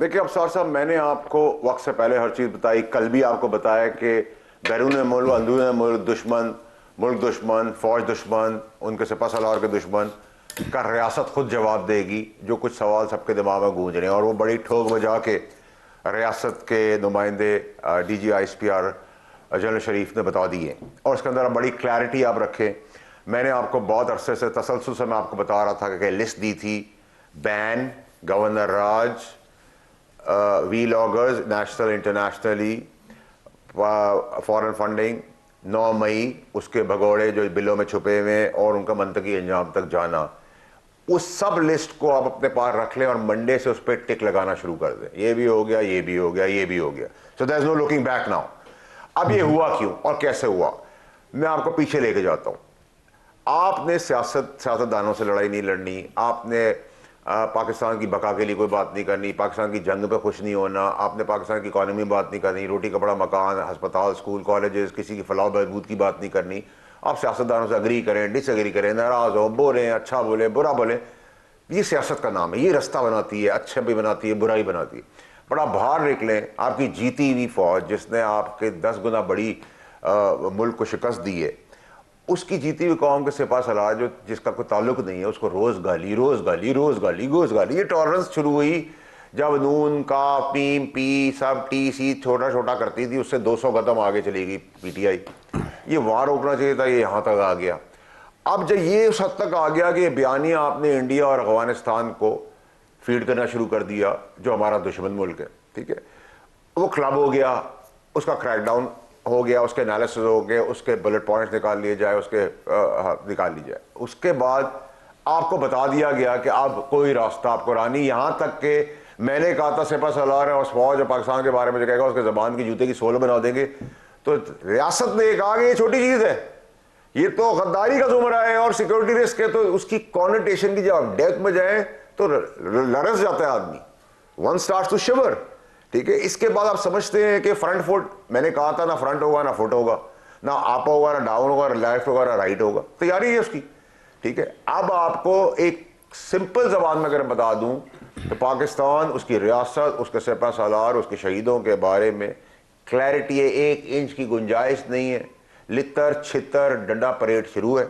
देखिए अफसार साहब, मैंने आपको वक्त से पहले हर चीज़ बताई, कल भी आपको बताया कि बैरून मुल्क, अंदरून मुल्क दुश्मन, मुल्क दुश्मन, फौज दुश्मन, उनके सिपह सलार के दुश्मन का रियासत खुद जवाब देगी। जो कुछ सवाल सबके दिमाग में गूंज रहे हैं और वो बड़ी ठोक बजा के रियासत के नुमाइंदे DG ISPR जनरल शरीफ ने बता दिए और उसके अंदर बड़ी क्लैरिटी आप रखें। मैंने आपको बहुत अरसे से तसलसल से मैं आपको बता रहा था कि लिस्ट दी थी, बैन, गवर्नर राज, vloggers, national internationally, foreign funding, 9 मई, उसके भगोड़े जो बिलों में छुपे हुए हैं और उनका मंतकी अंजाम तक जाना, उस सब लिस्ट को आप अपने पास रख लें और मंडे से उस पर टिक लगाना शुरू कर दें। ये भी हो गया, ये भी हो गया, ये भी हो गया। So there is no looking back now. अब ये हुआ क्यों और कैसे हुआ, मैं आपको पीछे लेके जाता हूं। आपने सियासतदानों से लड़ाई नहीं लड़नी, आपने पाकिस्तान की बका के लिए कोई बात नहीं करनी, पाकिस्तान की जंग पे खुश नहीं होना, आपने पाकिस्तान की इकॉनमी बात नहीं करनी, रोटी कपड़ा मकान, अस्पताल, स्कूल, कॉलेजेस, किसी की फलाह बहबूद की बात नहीं करनी। आप सियासतदानों से अग्री करें, डिसएग्री करें, नाराज हो, बोलें, अच्छा बोले, बुरा बोले, ये सियासत का नाम है। ये रास्ता बनाती है, अच्छा भी बनाती है, बुरा ही बनाती है। बड़ा बाहर निकलें, आपकी जीती हुई फौज जिसने आपके 10 गुना बड़ी मुल्क को शिकस्त दी है, उसकी जीती हुई कौम के सिपा सलार जो जिसका कोई ताल्लुक नहीं है, उसको रोज गाली, रोज गाली, रोज गाली, रोज गाली। ये टॉलरेंस शुरू हुई जब नून का पीम पी सब टी सी छोटा छोटा करती थी, उससे 200 कदम आगे चली गई PTI। ये वहां रोकना चाहिए था, ये यहां तक आ गया। अब जब ये उस हद तक आ गया कि बयानिया आपने इंडिया और अफगानिस्तान को फीड करना शुरू कर दिया जो हमारा दुश्मन मुल्क है, ठीक है, वो क्लब हो गया, उसका क्रैकडाउन हो गया, उसके एनालिसिस हो गए, उसके बुलेट पॉइंट्स निकाल लिए जाए, उसके निकाल ली जाए। उसके बाद आपको बता दिया गया कि अब कोई रास्ता आपको रानी, यहां तक कि मैंने कहा था सिपह सलार और फौज और पाकिस्तान के बारे में जो कहेगा उसके जबान की जूते की सोल बना देंगे, तो रियासत ने कहा कि ये छोटी चीज है, ये तो गद्दारी का जुमरा है और सिक्योरिटी रिस्क है। तो उसकी कॉन्नोटेशन की जब आप डेप्थ में जाए तो लरस जाता है आदमी, वन स्टार्ट्स टू शिवर, ठीक है। इसके बाद आप समझते हैं कि फ्रंट फुट, मैंने कहा था ना फ्रंट होगा ना फुट होगा, ना अप होगा ना डाउन होगा ना लेफ्ट होगा ना राइट होगा, तैयारी है उसकी, ठीक है। अब आपको एक सिंपल जबान में अगर बता दूं तो पाकिस्तान, उसकी रियासत, उसके सिपह सलार, उसके शहीदों के बारे में क्लैरिटी है, 1 इंच की गुंजाइश नहीं है। लितर छितर डंडा परेड शुरू है।